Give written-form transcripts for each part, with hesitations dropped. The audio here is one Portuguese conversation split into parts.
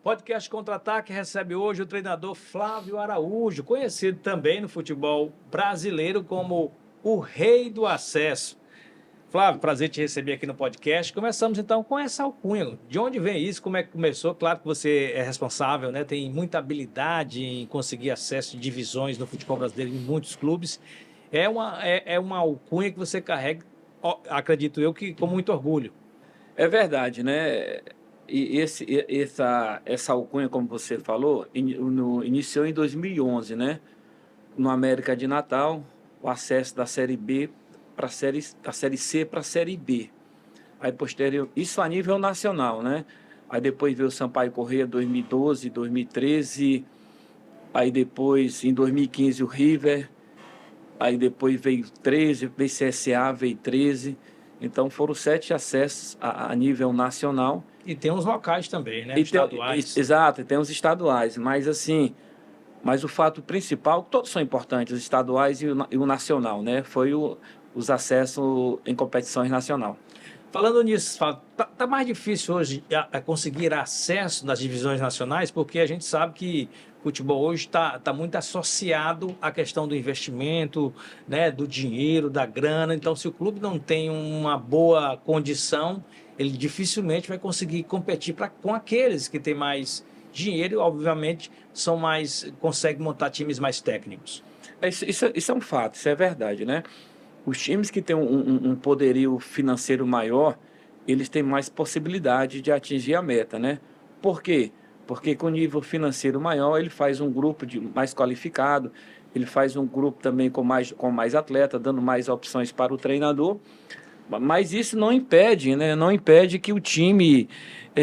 Podcast Contra-Ataque recebe hoje o treinador Flávio Araújo, conhecido também no futebol brasileiro como o Rei do Acesso. Flávio, prazer te receber aqui no podcast. Começamos então com essa alcunha. De onde vem isso? Como é que começou? Claro que você é responsável, né? Tem muita habilidade em conseguir acesso de divisões no futebol brasileiro em muitos clubes. É uma alcunha que você carrega, acredito eu, que com muito orgulho. É verdade, né? E essa alcunha, como você falou, iniciou em 2011, né? No América de Natal, o acesso da Série B para da Série C para a Série B. Aí, posterior, isso a nível nacional, né? Aí depois veio o Sampaio Corrêa 2012, 2013, aí depois, em 2015, o River, aí depois veio 13, veio CSA, veio 13. Então foram 7 acessos a nível nacional. E tem uns locais também, né? Estaduais. Exato, tem os estaduais, mas assim, o fato principal, todos são importantes, os estaduais e o nacional, né? Foi os acessos em competições nacional. Falando nisso, tá mais difícil hoje conseguir acesso nas divisões nacionais, porque a gente sabe que o futebol hoje está muito associado à questão do investimento, né, do dinheiro, da grana. Então, se o clube não tem uma boa condição, ele dificilmente vai conseguir competir com aqueles que têm mais dinheiro e, obviamente, conseguem montar times mais técnicos. Isso é um fato, isso é verdade, né? Os times que têm um poderio financeiro maior, eles têm mais possibilidade de atingir a meta, né? Por quê? Porque com nível financeiro maior, ele faz um grupo mais qualificado, ele faz um grupo também com mais atleta, dando mais opções para o treinador. Mas isso não impede, né? Não impede que o time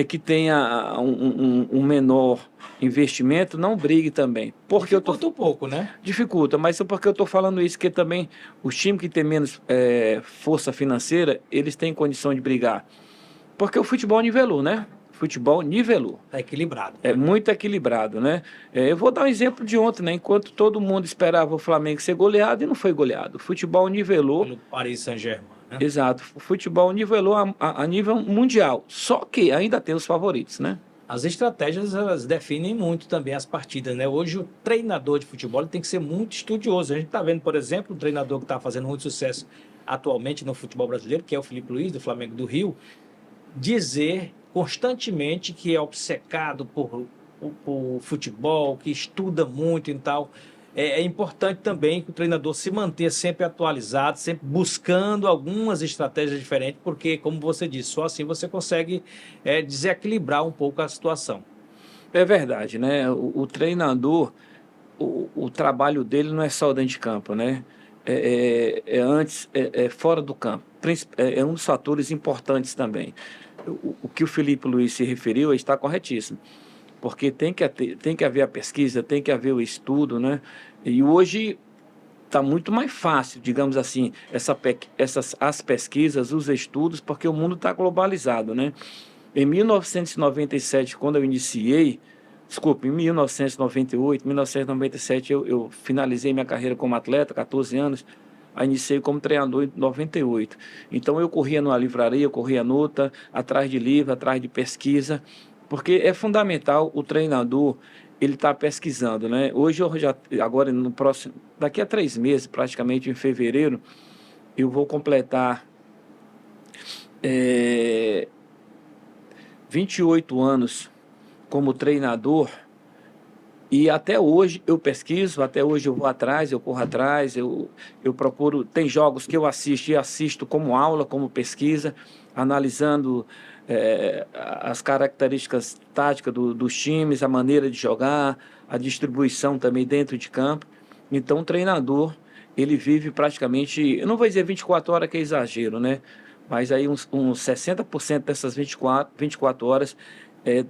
que tenha um menor investimento não brigue também. Porque dificulta um pouco, né? Dificulta, mas é porque eu estou falando isso, que também os times que têm menos força financeira, eles têm condição de brigar. Porque o futebol nivelou, né? O futebol nivelou. É equilibrado. É muito equilibrado, né? Eu vou dar um exemplo de ontem, né? Enquanto todo mundo esperava o Flamengo ser goleado, e não foi goleado. O futebol nivelou. Pelo Paris Saint-Germain. Né? Exato. O futebol nivelou a nível mundial. Só que ainda tem os favoritos, né? As estratégias, elas definem muito também as partidas, né? Hoje o treinador de futebol tem que ser muito estudioso. A gente está vendo, por exemplo, um treinador que está fazendo muito sucesso atualmente no futebol brasileiro, que é o Felipe Luiz, do Flamengo do Rio, dizer constantemente que é obcecado por futebol, que estuda muito e tal. É importante também que o treinador se mantenha sempre atualizado, sempre buscando algumas estratégias diferentes, porque, como você disse, só assim você consegue desequilibrar um pouco a situação. É verdade, né? O treinador, o trabalho dele não é só dentro de campo, né? Antes, fora do campo. É um dos fatores importantes também. O que o Felipe Luiz se referiu está corretíssimo. Porque tem que haver a pesquisa, tem que haver o estudo, né? E hoje está muito mais fácil, digamos assim, as pesquisas, os estudos, porque o mundo está globalizado, né? Em 1997, quando eu iniciei, em 1998, 1997, eu finalizei minha carreira como atleta, 14 anos, aí iniciei como treinador em 98. Então eu corria numa livraria, eu corria noutra, atrás de livro, atrás de pesquisa, porque é fundamental o treinador ele estar pesquisando, né? Hoje agora daqui a 3 meses, praticamente em fevereiro, eu vou completar 28 anos como treinador. E até hoje eu pesquiso, até hoje eu vou atrás, eu corro atrás, eu procuro. Tem jogos que eu assisto como aula, como pesquisa, analisando as características táticas dos times, a maneira de jogar, a distribuição também dentro de campo. Então o treinador, ele vive praticamente, eu não vou dizer 24 horas que é exagero, né? Mas aí uns 60% dessas 24 horas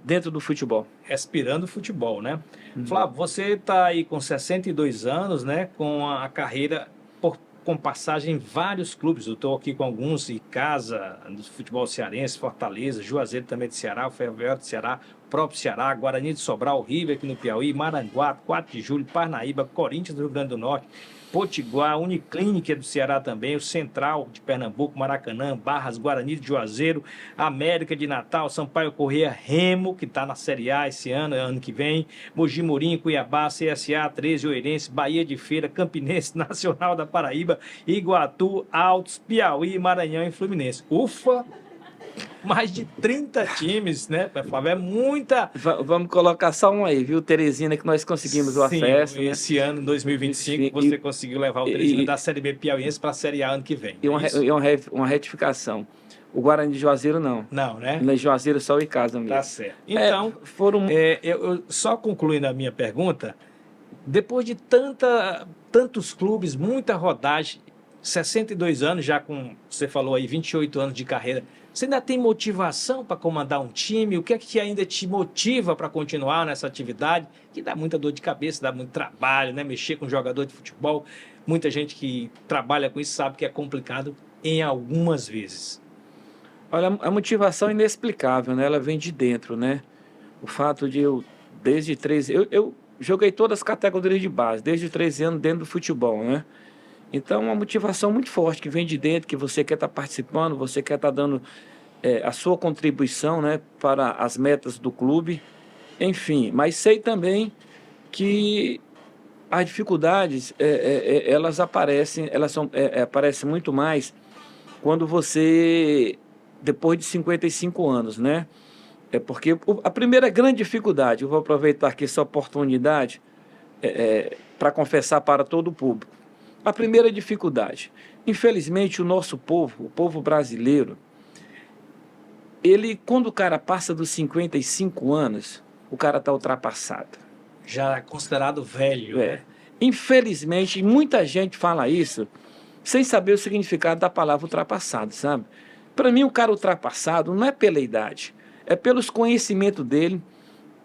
dentro do futebol. Respirando futebol, né? Flávio, você está aí com 62 anos, né? Com a carreira com passagem em vários clubes. Eu estou aqui com alguns, Icasa, do futebol cearense, Fortaleza, Juazeiro também de Ceará, o Ferroviário de Ceará, próprio Ceará, Guarani de Sobral, River aqui no Piauí, Maranguape, 4 de Julho, Parnaíba, Corinthians do Rio Grande do Norte, Potiguar, Uniclinic do Ceará também, o Central de Pernambuco, Maracanã, Barras, Guarani de Juazeiro, América de Natal, Sampaio Corrêa, Remo, que está na Série A esse ano que vem, Mogi Mirim, Cuiabá, CSA, 13, Oeirense, Bahia de Feira, Campinense, Nacional da Paraíba, Iguatu, Altos, Piauí, Maranhão e Fluminense. Ufa! Mais de 30 times, né, Flávio? É muita. Vamos colocar só um aí, viu? Teresina, que nós conseguimos o acesso. Sim, esse ano, 2025, você conseguiu levar o Teresina da Série B piauiense para a Série A ano que vem. E uma retificação. O Guarani de Juazeiro não. Não, né? Na Juazeiro só o Icasa mesmo. Tá certo. Então, eu só concluindo a minha pergunta, depois de tantos clubes, muita rodagem, 62 anos, já com, você falou aí, 28 anos de carreira, você ainda tem motivação para comandar um time? O que é que ainda te motiva para continuar nessa atividade? Que dá muita dor de cabeça, dá muito trabalho, né? Mexer com jogador de futebol. Muita gente que trabalha com isso sabe que é complicado em algumas vezes. Olha, a motivação é inexplicável, né? Ela vem de dentro, né? O fato de desde 13... Eu joguei todas as categorias de base, desde 13 anos dentro do futebol, né? Então, uma motivação muito forte que vem de dentro, que você quer estar participando, você quer estar dando a sua contribuição, né, para as metas do clube. Enfim, mas sei também que as dificuldades, elas aparecem, aparecem muito mais quando você, depois de 55 anos, né? Porque a primeira grande dificuldade, eu vou aproveitar aqui essa oportunidade para confessar para todo o público. A primeira dificuldade, infelizmente o nosso povo, o povo brasileiro, quando o cara passa dos 55 anos, o cara está ultrapassado. Já é considerado velho, né? Infelizmente, muita gente fala isso sem saber o significado da palavra ultrapassado, sabe? Para mim, o cara ultrapassado não é pela idade, é pelos conhecimentos dele,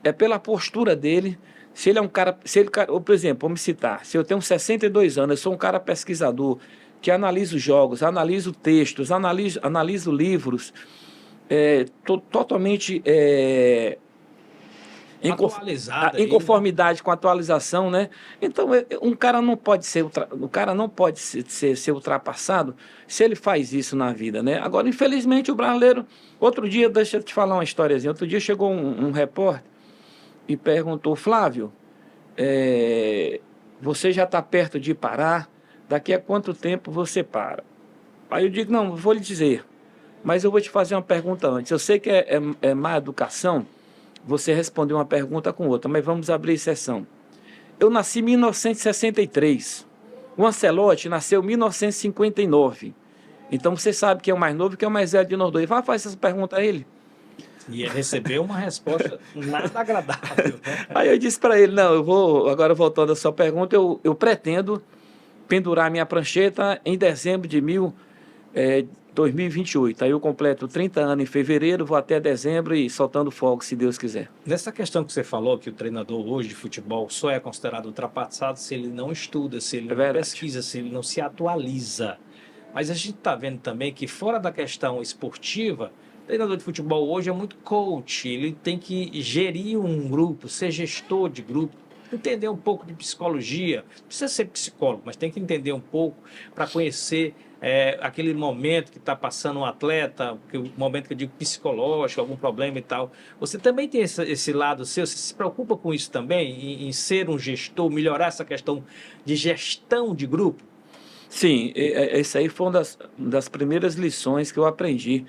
é pela postura dele. Se ele é um cara, por exemplo, vamos citar, se eu tenho 62 anos, eu sou um cara pesquisador, que jogos, analiso textos, analiso livros, totalmente em conformidade com a atualização, né? Então, um cara não pode ser ultrapassado se ele faz isso na vida, né? Agora, infelizmente, o brasileiro... Outro dia, deixa eu te falar uma historiazinha. Outro dia chegou um repórter e perguntou: Flávio, você já está perto de parar? Daqui a quanto tempo você para? Aí eu digo: não, vou lhe dizer, mas eu vou te fazer uma pergunta antes. Eu sei que é má educação você responder uma pergunta com outra, mas vamos abrir exceção. Eu nasci em 1963, o Ancelotti nasceu em 1959, então você sabe quem é o mais novo e quem é o mais velho de nós dois. Vai fazer essa pergunta a ele. E ele recebeu uma resposta nada agradável, né? Aí eu disse para ele: não, agora voltando à sua pergunta, eu pretendo pendurar minha prancheta em dezembro de 2028. Aí eu completo 30 anos em fevereiro, vou até dezembro e soltando fogo, se Deus quiser. Nessa questão que você falou, que o treinador hoje de futebol só é considerado ultrapassado se ele não estuda, se ele não pesquisa, se ele não se atualiza. Mas a gente está vendo também que, fora da questão esportiva, o treinador de futebol hoje é muito coach, ele tem que gerir um grupo, ser gestor de grupo, entender um pouco de psicologia. Não precisa ser psicólogo, mas tem que entender um pouco para conhecer aquele momento que está passando um atleta, o momento que eu digo psicológico, algum problema e tal. Você também tem esse lado seu, você se preocupa com isso também, em ser um gestor, melhorar essa questão de gestão de grupo? Sim, essa aí foi uma das primeiras lições que eu aprendi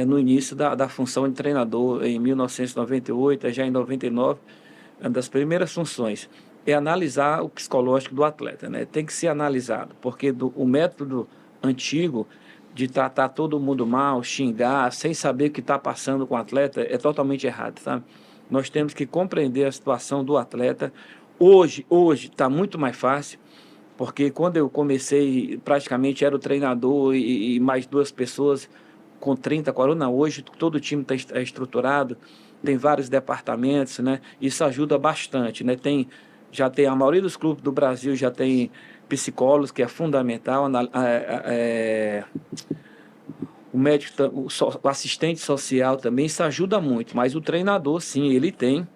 no início da função de treinador, em 1998, já em 99, uma das primeiras funções é analisar o psicológico do atleta, né? Tem que ser analisado, porque o método antigo de tratar todo mundo mal, xingar, sem saber o que está passando com o atleta, é totalmente errado, sabe? Nós temos que compreender a situação do atleta. Hoje está muito mais fácil, porque quando eu comecei, praticamente era o treinador e mais 2 pessoas com 30, 40. Não, hoje todo o time está estruturado, tem vários departamentos, né? Isso ajuda bastante, né? Já tem a maioria dos clubes do Brasil, já tem psicólogos, que é fundamental, o médico, o assistente social também, isso ajuda muito, mas o treinador, sim, ele tem,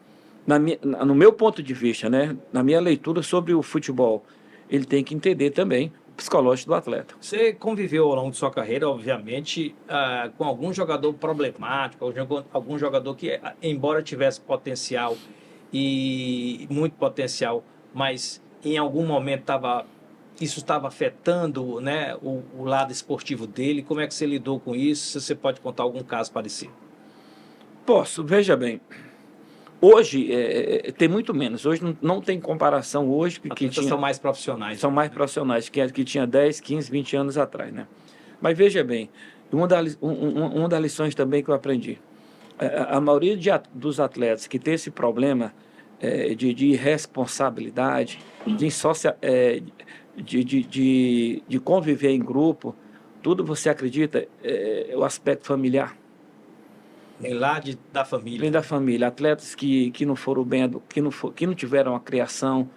no meu ponto de vista, né, na minha leitura sobre o futebol, ele tem que entender também o psicológico do atleta. Você conviveu ao longo de sua carreira, obviamente, com algum jogador problemático, algum jogador que, embora tivesse potencial e muito potencial, mas em algum momento isso estava afetando, né, o lado esportivo dele. Como é que você lidou com isso? Se você pode contar algum caso parecido. Posso, veja bem. Hoje tem muito menos. Hoje não tem comparação hoje que são mais profissionais. São mais profissionais que tinha 10, 15, 20 anos atrás, né? Mas veja bem, uma das lições também que eu aprendi. A maioria dos atletas que tem esse problema de irresponsabilidade, de conviver em grupo, tudo você acredita é o aspecto familiar. Vem lá da família. Vem da família. Atletas que não foram bem, que não tiveram a criação,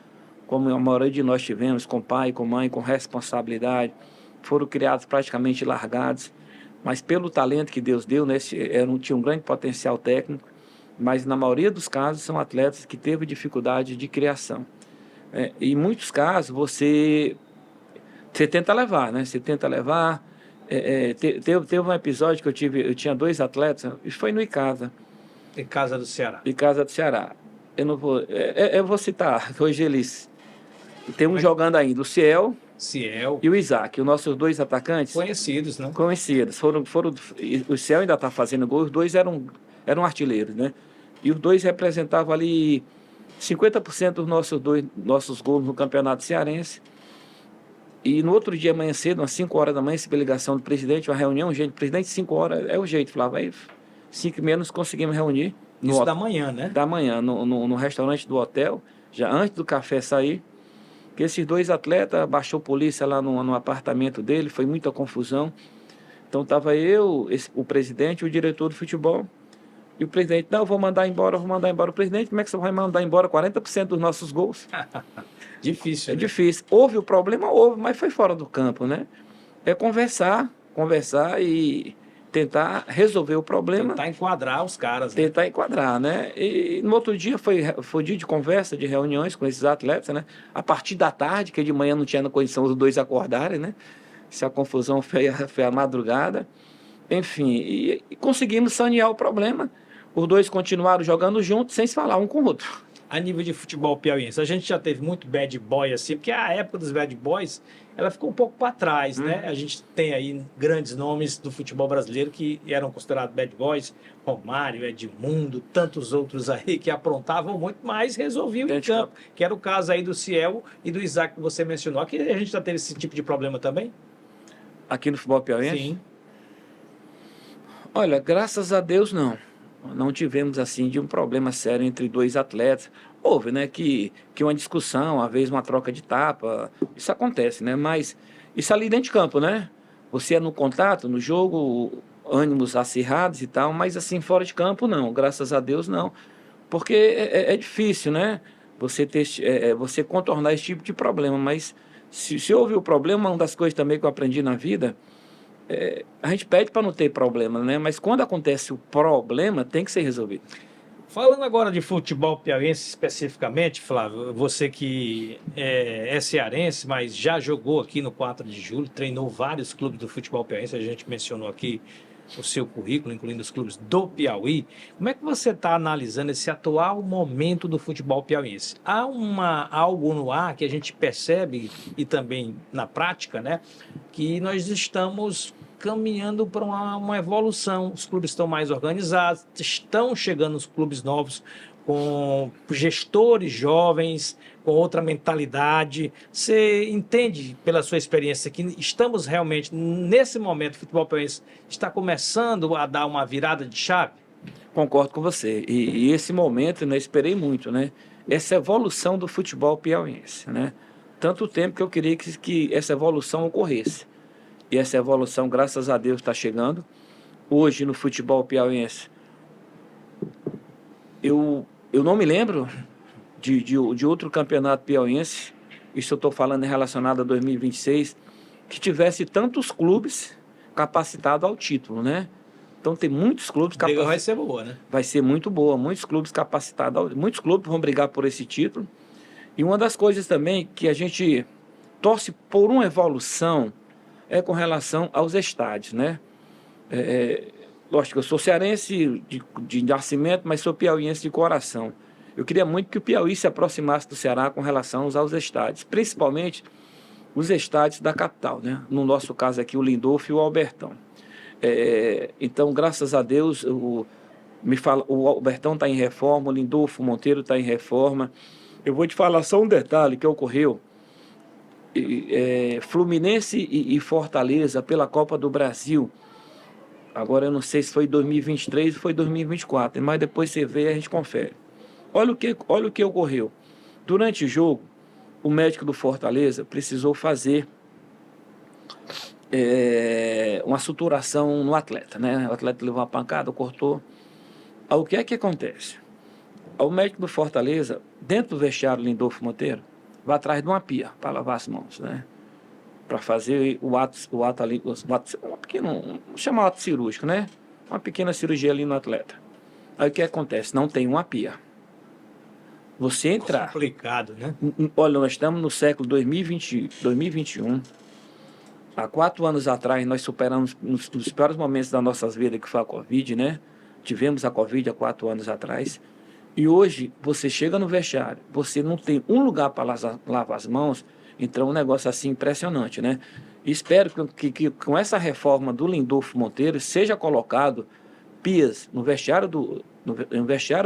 como a maioria de nós tivemos, com pai, com mãe, com responsabilidade, foram criados praticamente largados, mas pelo talento que Deus deu, né, tinha um grande potencial técnico, mas na maioria dos casos são atletas que teve dificuldade de criação. Em muitos casos você tenta levar, né? Você tenta levar. Teve um episódio que eu tinha 2 atletas, isso foi no Icasa. Icasa do Ceará. Icasa do Ceará. Eu vou citar, hoje eles tem um jogando ainda, o Ciel e o Isaac, os nossos 2 atacantes. Conhecidos, né? Conhecidos. O Ciel ainda está fazendo gol, os 2 eram artilheiros, né? E os 2 representavam ali 50% dos nossos gols no Campeonato Cearense. E no outro dia, amanhã cedo, às 5 horas da manhã, recebi ligação do presidente, uma reunião, gente, presidente, 5 horas é o jeito. Falava, aí 5h30 nós conseguimos reunir. Isso da manhã, né? Da manhã, no restaurante do hotel, já antes do café sair, que esses 2 atletas, baixou polícia lá no apartamento dele, foi muita confusão. Então estava eu, o presidente e o diretor do futebol. E o presidente, não, eu vou mandar embora. O presidente, como é que você vai mandar embora 40% dos nossos gols? Difícil. É difícil. Houve o problema, mas foi fora do campo, né? É conversar e tentar resolver o problema. Tentar enquadrar os caras. Né? Tentar enquadrar, né? E no outro dia foi dia de conversa, de reuniões com esses atletas, né? A partir da tarde, que de manhã não tinha condição os 2 acordarem, né? Se a confusão foi a madrugada. Enfim, e conseguimos sanear o problema. Os 2 continuaram jogando juntos, sem se falar um com o outro. A nível de futebol piauiense, a gente já teve muito bad boy assim, porque a época dos bad boys, ela ficou um pouco para trás, né? A gente tem aí grandes nomes do futebol brasileiro que eram considerados bad boys, Romário, Edmundo, tantos outros aí que aprontavam muito, mas resolviam em campo, que era o caso aí do Ciel e do Isaac que você mencionou. Aqui a gente já teve esse tipo de problema também? Aqui no futebol piauiense? Sim. Olha, graças a Deus não tivemos assim de um problema sério entre 2 atletas. Houve, né, que uma discussão, às vezes uma troca de tapa, isso acontece, né, mas isso ali dentro de campo, né, você é no contato, no jogo, ânimos acirrados e tal, mas assim fora de campo não, graças a Deus não, porque é difícil, né, você contornar esse tipo de problema, mas se houve o problema, uma das coisas também que eu aprendi na vida, a gente pede para não ter problema, né? Mas quando acontece o problema, tem que ser resolvido. Falando agora de futebol piauiense especificamente, Flávio, você que é cearense, mas já jogou aqui no 4 de julho, treinou vários clubes do futebol piauiense, a gente mencionou aqui o seu currículo, incluindo os clubes do Piauí. Como é que você está analisando esse atual momento do futebol piauiense? Há algo no ar que a gente percebe, e também na prática, né, que nós estamos caminhando para uma evolução. Os clubes estão mais organizados, estão chegando os clubes novos com gestores jovens, com outra mentalidade. Você entende, pela sua experiência, que estamos realmente, nesse momento, o futebol piauiense está começando a dar uma virada de chave? Concordo com você. E esse momento, eu esperei muito, né? Essa evolução do futebol piauiense, né? Tanto tempo que eu queria que essa evolução ocorresse. E essa evolução, graças a Deus, está chegando. Hoje, no futebol piauiense, eu não me lembro de outro campeonato piauiense, isso eu estou falando relacionado a 2026, que tivesse tantos clubes capacitado ao título, né? Então tem muitos clubes capacitados. Vai ser boa, né? Vai ser muito boa, muitos clubes capacitados, muitos clubes vão brigar por esse título. E uma das coisas também que a gente torce por uma evolução é com relação aos estádios, né? Lógico que eu sou cearense de nascimento, mas sou piauiense de coração. Eu queria muito que o Piauí se aproximasse do Ceará com relação aos estádios, principalmente os estádios da capital, né? No nosso caso aqui, o Lindolfo e o Albertão. Então, graças a Deus, o Albertão está em reforma, o Lindolfo Monteiro está em reforma. Eu vou te falar só um detalhe que ocorreu. Fluminense e Fortaleza pela Copa do Brasil. Agora eu não sei se foi 2023 ou foi 2024, mas depois você vê e a gente confere. Olha o que ocorreu. Durante o jogo, o médico do Fortaleza precisou fazer uma suturação no atleta, né? O atleta levou uma pancada, cortou. O que é que acontece? O médico do Fortaleza, dentro do vestiário Lindolfo Monteiro, vai atrás de uma pia para lavar as mãos, né? Para fazer o ato ali, chama ato cirúrgico, né? Uma pequena cirurgia ali no atleta. Aí o que acontece? Não tem uma pia. Você entrar... Complicado, né? Olha, nós estamos no século 2021. Há 4 anos atrás, nós superamos nos piores momentos das nossas vidas, que foi a Covid, né? Tivemos a Covid há 4 anos atrás. E hoje, você chega no vestiário, você não tem um lugar para lavar as mãos, então é um negócio assim impressionante, né? E espero que com essa reforma do Lindolfo Monteiro seja colocado pias no vestiário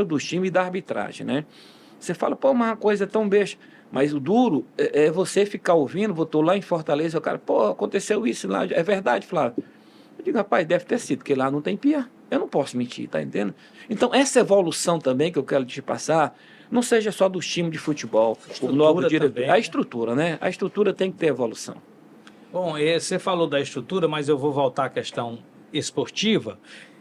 dos times e da arbitragem, né? Você fala, pô, mas uma coisa é tão besta. Mas o duro é você ficar ouvindo, voltou lá em Fortaleza, o cara, pô, aconteceu isso lá, é verdade, Flávio? Eu digo, rapaz, deve ter sido, porque lá não tem pia. Eu não posso mentir, tá entendendo? Então, essa evolução também que eu quero te passar, não seja só dos times de futebol, o novo diretor, a estrutura, né? A estrutura tem que ter evolução. Bom, você falou da estrutura, mas eu vou voltar à questão esportiva.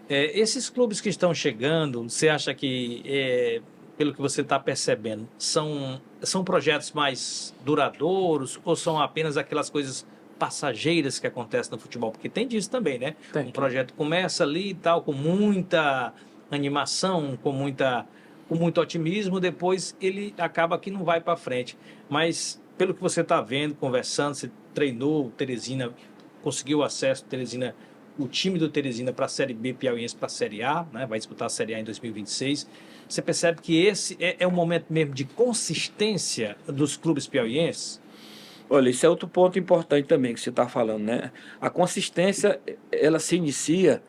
Esses clubes que estão chegando, você acha que, pelo que você está percebendo, são projetos mais duradouros ou são apenas aquelas coisas passageiras que acontecem no futebol? Porque tem disso também, né? Um projeto começa ali e tal, com muita animação, com muito otimismo, depois ele acaba que não vai para frente. Mas, pelo que você está vendo, conversando, você treinou o Teresina, conseguiu acesso, o time do Teresina para a Série B piauiense, para a Série A, né? Vai disputar a Série A em 2026. Você percebe que esse é um momento mesmo de consistência dos clubes piauienses? Olha, esse é outro ponto importante também que você está falando, né? A consistência, ela se inicia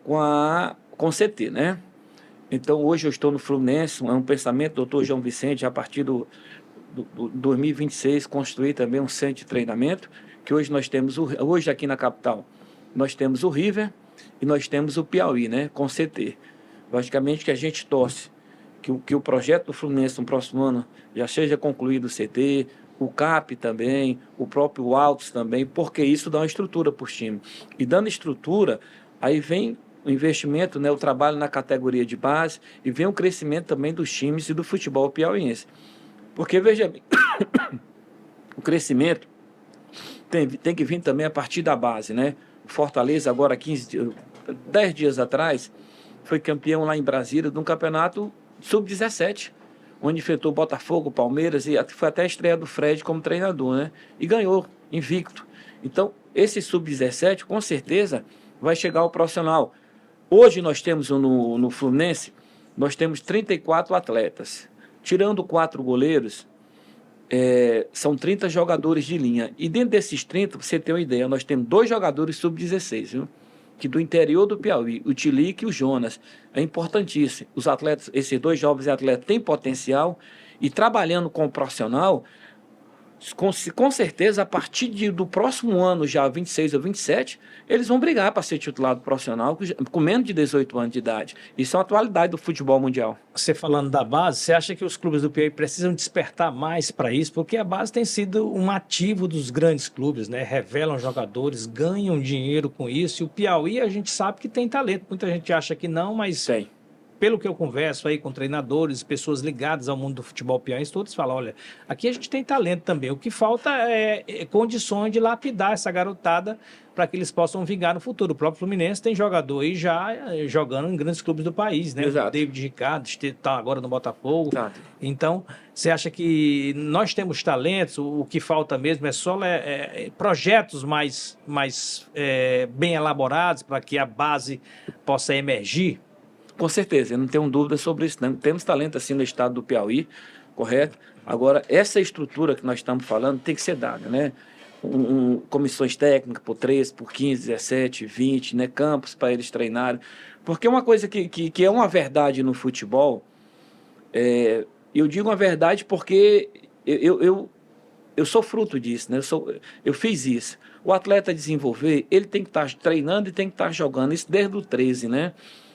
com o CT, né? Então, hoje eu estou no Fluminense, é um pensamento do doutor João Vicente, a partir do 2026, construir também um centro de treinamento, que hoje nós temos, hoje aqui na capital, nós temos o River e nós temos o Piauí, né? Com CT. Logicamente que a gente torce que o projeto do Fluminense no próximo ano já seja concluído o CT, o CAP também, o próprio Altos também, porque isso dá uma estrutura para os times. E dando estrutura, aí vem o investimento, né, o trabalho na categoria de base e vem o crescimento também dos times e do futebol piauiense. Porque, veja bem, o crescimento tem que vir também a partir da base, né? O Fortaleza, agora 10 dias atrás, foi campeão lá em Brasília de um campeonato sub-17, onde enfrentou Botafogo, Palmeiras, e foi até a estreia do Fred como treinador, né? E ganhou, invicto. Então, esse sub-17, com certeza, vai chegar ao profissional. Hoje nós temos no Fluminense, nós temos 34 atletas. Tirando 4 goleiros, são 30 jogadores de linha. E dentro desses 30, pra você ter uma ideia, nós temos 2 jogadores sub-16, viu? Que do interior do Piauí, o Tilique e o Jonas. É importantíssimo. Os atletas, esses 2 jovens atletas têm potencial e trabalhando com o profissional, com certeza, a partir do próximo ano, já 26 ou 27, eles vão brigar para ser titular do profissional com menos de 18 anos de idade. Isso é uma atualidade do futebol mundial. Você falando da base, você acha que os clubes do Piauí precisam despertar mais para isso? Porque a base tem sido um ativo dos grandes clubes, né? Revelam jogadores, ganham dinheiro com isso. E o Piauí, a gente sabe que tem talento. Muita gente acha que não, mas pelo que eu converso aí com treinadores, pessoas ligadas ao mundo do futebol piauiense, todos falam, olha, aqui a gente tem talento também, o que falta é condições de lapidar essa garotada para que eles possam vingar no futuro. O próprio Fluminense tem jogador aí já jogando em grandes clubes do país, né? Exato. O David Ricardo está agora no Botafogo. Exato. Então, você acha que nós temos talentos, o que falta mesmo é só projetos mais bem elaborados para que a base possa emergir? Com certeza, eu não tenho dúvida sobre isso. Não. Temos talento assim no estado do Piauí, correto? Agora, essa estrutura que nós estamos falando tem que ser dada, né? Comissões técnicas por 13, por 15, 17, 20, né? Campos para eles treinarem. Porque uma coisa que é uma verdade no futebol, eu digo uma verdade porque eu sou fruto disso, né? Eu fiz isso. O atleta desenvolver, ele tem que estar treinando e tem que estar jogando isso desde o 13, né?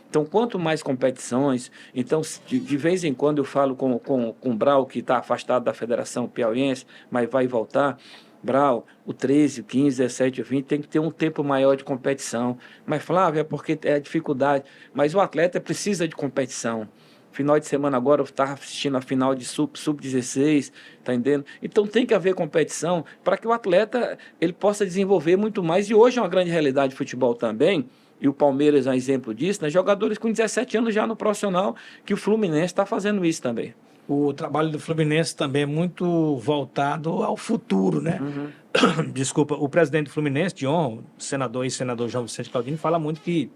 Então, quanto mais competições, então, de vez em quando eu falo com o Brau, que está afastado da Federação Piauiense, mas vai voltar. Brau, o 13, o 15, 17, o 20 tem que ter um tempo maior de competição. Mas, Flávio, é porque é dificuldade. Mas o atleta precisa de competição. Final de semana agora eu estava assistindo a final de sub-16, tá entendendo? Então tem que haver competição para que o atleta ele possa desenvolver muito mais. E hoje é uma grande realidade de futebol também, e o Palmeiras é um exemplo disso, né? Jogadores com 17 anos já no profissional, que o Fluminense está fazendo isso também. O trabalho do Fluminense também é muito voltado ao futuro, né? Uhum. Desculpa, o presidente do Fluminense, Dion, senador João Vicente Claudino, fala muito que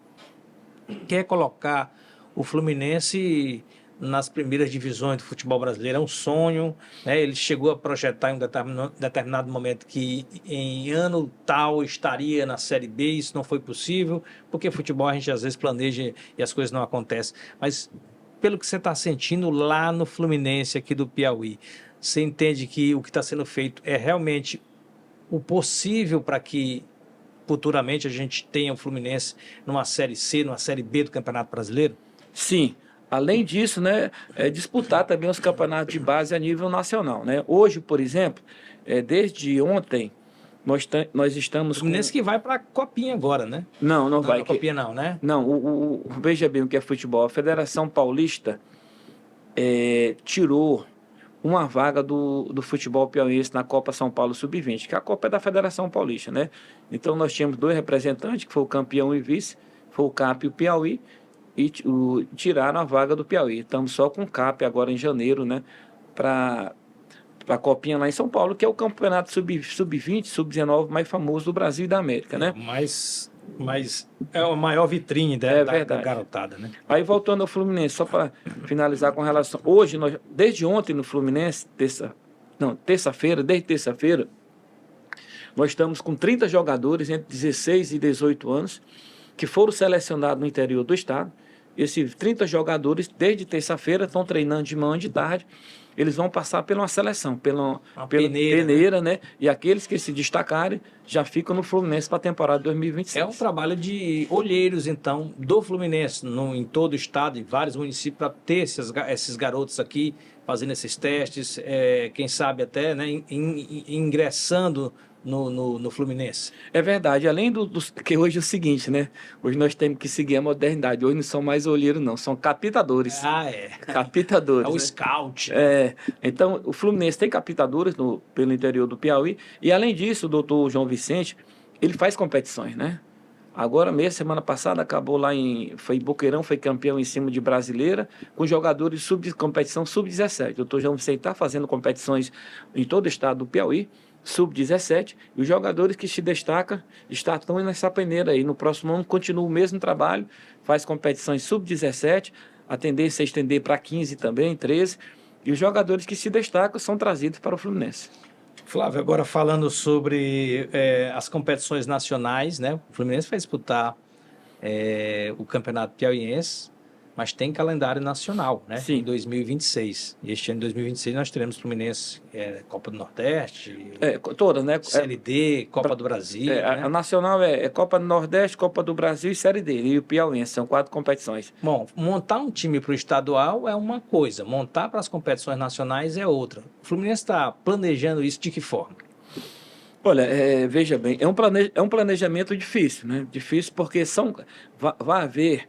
quer colocar o Fluminense nas primeiras divisões do futebol brasileiro. É um sonho, né? Ele chegou a projetar em um determinado momento que em ano tal estaria na Série B, isso não foi possível, porque futebol a gente às vezes planeja e as coisas não acontecem. Mas pelo que você está sentindo lá no Fluminense aqui do Piauí, você entende que o que está sendo feito é realmente o possível para que futuramente a gente tenha o Fluminense numa Série C, numa Série B do Campeonato Brasileiro? Sim. Além disso, né, disputar também os campeonatos de base a nível nacional, né? Hoje, por exemplo, desde ontem, nós estamos o Fluminense que vai para a Copinha agora, né? Não vai. Não, Copinha não, né? Não, veja bem o que é futebol. A Federação Paulista tirou uma vaga do futebol piauiense na Copa São Paulo Sub-20, que a Copa é da Federação Paulista, né? Então nós tínhamos 2 representantes, que foi o campeão e vice, foi o CAP e o Piauí, e tiraram a vaga do Piauí. Estamos só com o CAP agora em janeiro, né? Para a Copinha lá em São Paulo, que é o campeonato sub-20, sub-19 mais famoso do Brasil e da América, né? Mas é a maior vitrine da garotada, né? Aí voltando ao Fluminense, só para finalizar com relação... Hoje, desde ontem no Fluminense, desde terça-feira, nós estamos com 30 jogadores entre 16 e 18 anos que foram selecionados no interior do estado. Esses 30 jogadores, desde terça-feira, estão treinando de manhã e de tarde. Eles vão passar pela uma seleção, pela peneira, né? E aqueles que se destacarem já ficam no Fluminense para a temporada 2026. É um trabalho de olheiros, então, do Fluminense, em todo o estado, em vários municípios, para ter esses garotos aqui fazendo esses testes, quem sabe até, né, ingressando no Fluminense. É verdade, além que hoje é o seguinte, né? Hoje nós temos que seguir a modernidade. Hoje não são mais olheiros, não, são captadores. Captadores. É o né? scout. Então, o Fluminense tem captadores pelo interior do Piauí. E além disso, o doutor João Vicente, ele faz competições, né? Agora mesmo, semana passada, acabou lá foi Boqueirão, foi campeão em cima de Brasileira, com jogadores de competição sub-17. O doutor João Vicente está fazendo competições em todo o estado do Piauí, sub-17, e os jogadores que se destacam estão nessa peneira aí. No próximo ano continua o mesmo trabalho, faz competições sub-17, a tendência é estender para 15 também, 13, e os jogadores que se destacam são trazidos para o Fluminense. Flávio, agora falando sobre as competições nacionais, né? O Fluminense vai disputar o Campeonato Piauiense, mas tem calendário nacional, né? Sim. Em 2026. E este ano, em 2026, nós teremos Fluminense, Copa do Nordeste, todas, né? Série D, Copa do Brasil. Né? A nacional é Copa do Nordeste, Copa do Brasil e Série D. E o Piauiense, são 4 competições. Bom, montar um time para o estadual é uma coisa, montar para as competições nacionais é outra. O Fluminense está planejando isso de que forma? Olha, veja bem, é um planejamento difícil, né? Difícil porque vai haver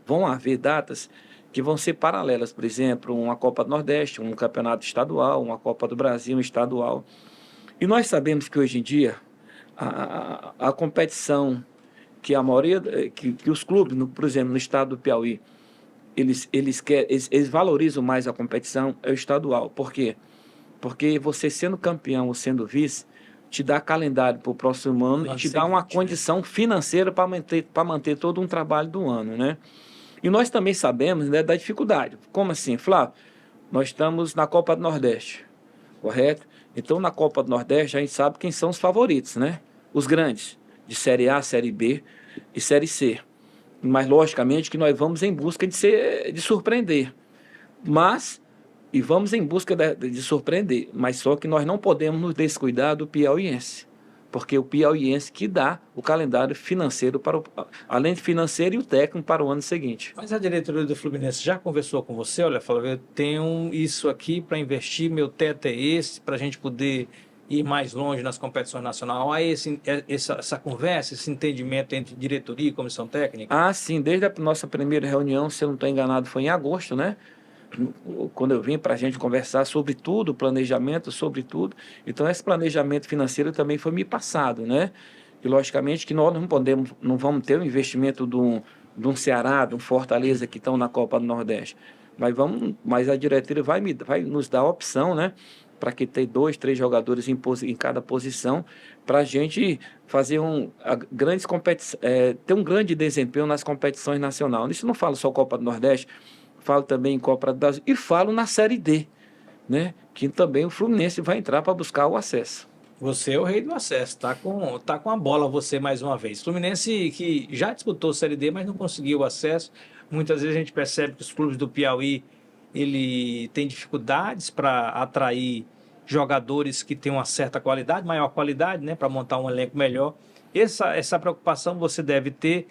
vão haver datas que vão ser paralelas, por exemplo, uma Copa do Nordeste, um campeonato estadual, uma Copa do Brasil um estadual. E nós sabemos que hoje em dia a competição que a maioria, que os clubes, por exemplo, no estado do Piauí, eles valorizam mais a competição, é o estadual. Por quê? Porque você sendo campeão ou sendo vice, te dá calendário para o próximo ano e te dá uma condição financeira para manter todo um trabalho do ano, né? E nós também sabemos, né, da dificuldade. Como assim, Flávio? Nós estamos na Copa do Nordeste, correto? Então, na Copa do Nordeste, a gente sabe quem são os favoritos, né? Os grandes, de Série A, Série B e Série C. Mas, logicamente, que nós vamos em busca de surpreender. E vamos em busca de surpreender. Mas só que nós não podemos nos descuidar do piauiense. Porque o piauiense que dá o calendário financeiro, além de financeiro e o técnico para o ano seguinte. Mas a diretoria do Fluminense já conversou com você? Olha, falou, eu tenho isso aqui para investir, meu teto é esse, para a gente poder ir mais longe nas competições nacionais. Há essa conversa, esse entendimento entre diretoria e comissão técnica? Ah, sim. Desde a nossa primeira reunião, se eu não estou enganado, foi em agosto, né? Quando eu vim para a gente conversar sobre tudo, planejamento, sobre tudo. Então, esse planejamento financeiro também foi me passado, né? E, logicamente, que nós não vamos ter o investimento de um Ceará, de um Fortaleza que estão na Copa do Nordeste. Mas a diretoria vai nos dar a opção, né? Para que ter 2, 3 jogadores em cada posição, para a gente fazer ter um grande desempenho nas competições nacionais. Isso não falo só Copa do Nordeste, falo também em Copa do Brasil e falo na Série D, né? Que também o Fluminense vai entrar para buscar o acesso. Você é o rei do acesso, tá com a bola você mais uma vez. Fluminense que já disputou Série D, mas não conseguiu o acesso. Muitas vezes a gente percebe que os clubes do Piauí ele tem dificuldades para atrair jogadores que têm uma certa qualidade, maior qualidade, né, para montar um elenco melhor. Essa preocupação você deve ter.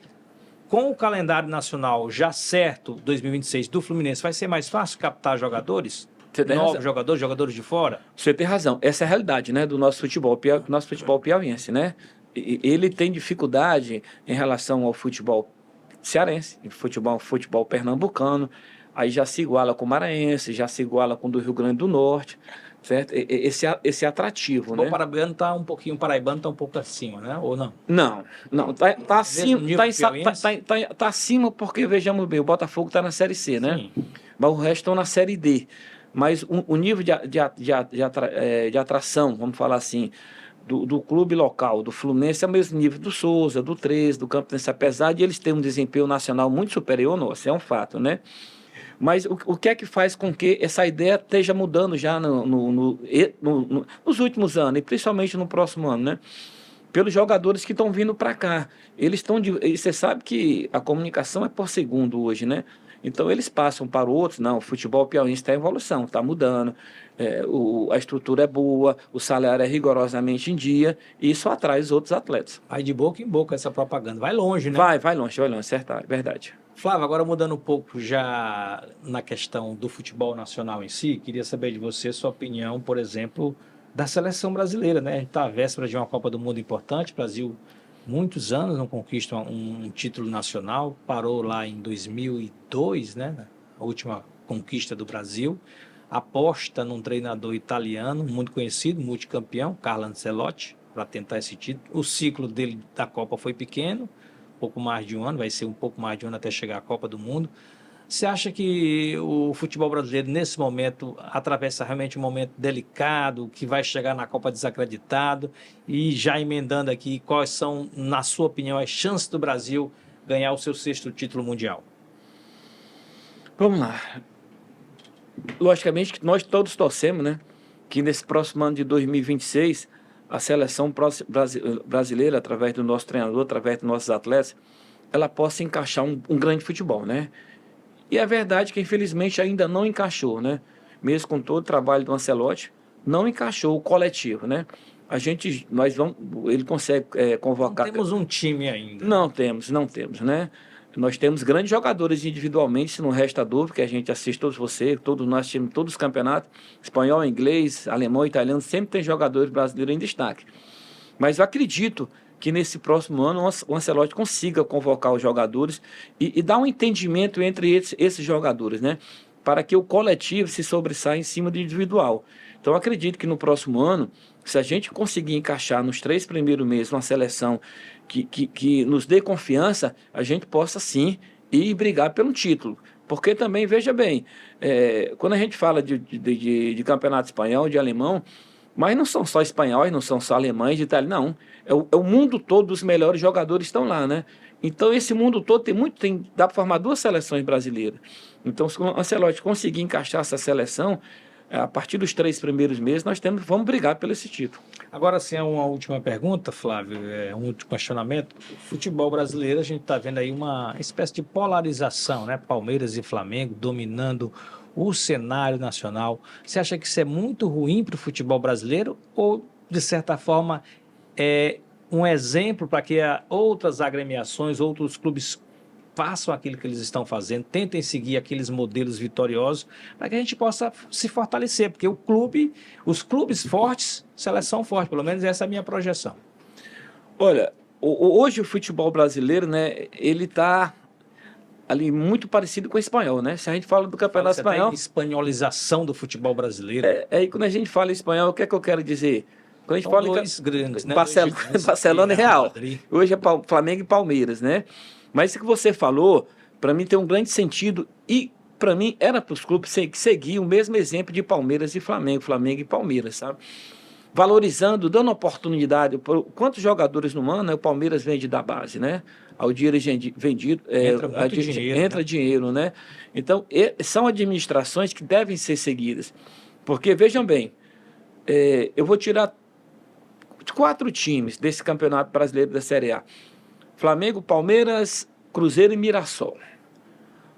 Com o calendário nacional já certo, 2026, do Fluminense, vai ser mais fácil captar jogadores? Novos jogadores de fora? Você tem razão. Essa é a realidade, né, do nosso futebol piauiense, né? Ele tem dificuldade em relação ao futebol cearense, futebol pernambucano, aí já se iguala com o maranhense, já se iguala com o do Rio Grande do Norte, certo? Esse atrativo, né? O paraibano está um pouco acima, né? Ou não? Não, tá acima, tá acima porque, vejamos bem, o Botafogo está na Série C, né? Sim. Mas o resto estão na Série D. Mas o nível de atração, vamos falar assim, do clube local, do Fluminense, é o mesmo nível do Souza, do 13, do Campinense, apesar de eles terem um desempenho nacional muito superior ao nosso, é um fato, né? Mas o que é que faz com que essa ideia esteja mudando já nos últimos anos, e principalmente no próximo ano, né? Pelos jogadores que estão vindo para cá. Você sabe que a comunicação é por segundo hoje, né? Então eles passam para outros, não, o futebol piauiense está em evolução, está mudando, a estrutura é boa, o salário é rigorosamente em dia, e isso atrai os outros atletas. Vai de boca em boca essa propaganda, vai longe, né? Vai longe, certo, é verdade. Flávio, agora mudando um pouco já na questão do futebol nacional em si, queria saber de você sua opinião, por exemplo, da seleção brasileira, né? A gente está à véspera de uma Copa do Mundo importante, o Brasil muitos anos não conquista um título nacional, parou lá em 2002, né? A última conquista do Brasil, aposta num treinador italiano muito conhecido, multicampeão, Carlo Ancelotti, para tentar esse título. O ciclo dele da Copa foi pequeno, pouco mais de um ano, vai ser um pouco mais de um ano até chegar à Copa do Mundo. Você acha que o futebol brasileiro, nesse momento, atravessa realmente um momento delicado, que vai chegar na Copa desacreditado? E já emendando aqui, quais são, na sua opinião, as chances do Brasil ganhar o seu 6º título mundial? Vamos lá. Logicamente que nós todos torcemos, né, que nesse próximo ano de 2026, a seleção brasileira, através do nosso treinador, através dos nossos atletas, ela possa encaixar um grande futebol, né? E é verdade que, infelizmente, ainda não encaixou, né? Mesmo com todo o trabalho do Ancelotti, não encaixou o coletivo, né? Ele consegue convocar... Não temos um time ainda. Não temos, né? Nós temos grandes jogadores individualmente, se não resta dúvida, que a gente assiste todos nós temos todos os campeonatos, espanhol, inglês, alemão, italiano, sempre tem jogadores brasileiros em destaque. Mas eu acredito que nesse próximo ano o Ancelotti consiga convocar os jogadores e dar um entendimento entre esses jogadores, né? Para que o coletivo se sobressaia em cima do individual. Então, acredito que no próximo ano, se a gente conseguir encaixar nos 3 primeiros meses uma seleção que nos dê confiança, a gente possa sim ir brigar pelo título. Porque também, veja bem, quando a gente fala de campeonato espanhol, de alemão, mas não são só espanhóis, não são só alemães, de Itália, não. É o mundo todo, os melhores jogadores estão lá, né? Então, esse mundo todo dá para formar 2 seleções brasileiras. Então, se o Ancelotti conseguir encaixar essa seleção, a partir dos 3 primeiros meses, vamos brigar pelo esse título. Agora, sim, é uma última pergunta, Flávio, um último questionamento. O futebol brasileiro, a gente está vendo aí uma espécie de polarização, né? Palmeiras e Flamengo dominando o cenário nacional. Você acha que isso é muito ruim para o futebol brasileiro ou, de certa forma, é um exemplo para que outras agremiações, outros clubes façam aquilo que eles estão fazendo, tentem seguir aqueles modelos vitoriosos para que a gente possa se fortalecer, porque os clubes fortes, seleção forte, pelo menos essa é a minha projeção. Olha, hoje o futebol brasileiro, né, ele está ali muito parecido com o espanhol, né? Se a gente fala do campeonato espanhol... espanholização do futebol brasileiro. E quando a gente fala espanhol, o que é que eu quero dizer? Quando a gente São fala dois grandes, né? Barcelona e Real. Hoje é Flamengo e Palmeiras, né? Mas isso que você falou, para mim tem um grande sentido e para mim era para os clubes seguir o mesmo exemplo de Palmeiras e Flamengo e Palmeiras, sabe? Valorizando, dando oportunidade. Quantos jogadores no ano, né? O Palmeiras vende da base, né? Ao dinheiro vendido, entra dinheiro, né? Então, são administrações que devem ser seguidas. Porque, vejam bem, eu vou tirar 4 times desse Campeonato Brasileiro da Série A. Flamengo, Palmeiras, Cruzeiro e Mirassol.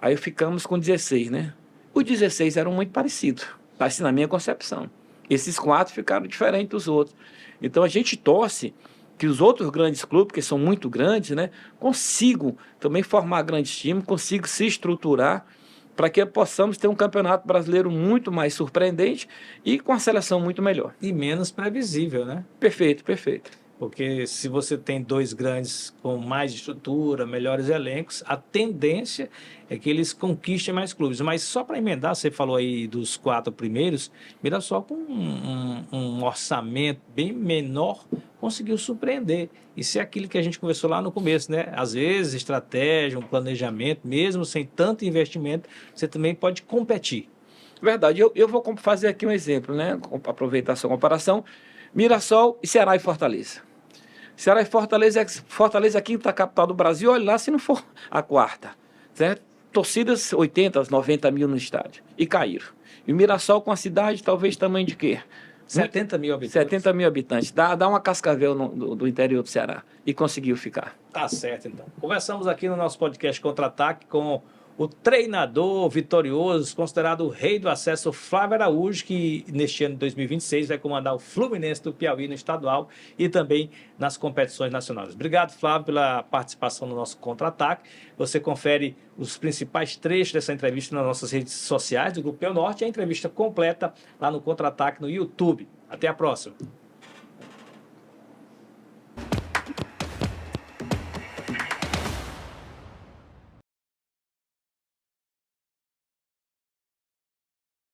Aí ficamos com 16, né? Os 16 eram muito parecidos, assim, na minha concepção. Esses 4 ficaram diferentes dos outros. Então a gente torce que os outros grandes clubes, que são muito grandes, né, consigam também formar grandes times, consigam se estruturar para que possamos ter um campeonato brasileiro muito mais surpreendente e com a seleção muito melhor. E menos previsível, né? Perfeito, perfeito. Porque se você tem 2 grandes com mais estrutura, melhores elencos, a tendência é que eles conquistem mais clubes. Mas só para emendar, você falou aí dos 4 primeiros, Mirassol com um orçamento bem menor conseguiu surpreender. Isso é aquilo que a gente conversou lá no começo, né? Às vezes, estratégia, um planejamento, mesmo sem tanto investimento, você também pode competir. Verdade. Eu vou fazer aqui um exemplo, né? Aproveitar a sua comparação. Mirassol e Ceará e Fortaleza. Ceará e Fortaleza é a 5ª capital do Brasil, olha lá se não for a 4ª, certo? Torcidas 80, 90 mil no estádio, e caíram. E o Mirassol com a cidade, talvez tamanho de quê? 70 mil habitantes. 70 mil habitantes, dá uma Cascavel do interior do Ceará, e conseguiu ficar. Tá certo, então. Conversamos aqui no nosso podcast Contra-Ataque com o treinador vitorioso, considerado o rei do acesso, Flávio Araújo, que neste ano de 2026 vai comandar o Fluminense do Piauí no estadual e também nas competições nacionais. Obrigado, Flávio, pela participação no nosso Contra-Ataque. Você confere os principais trechos dessa entrevista nas nossas redes sociais do Grupo P Norte e a entrevista completa lá no Contra-Ataque no YouTube. Até a próxima.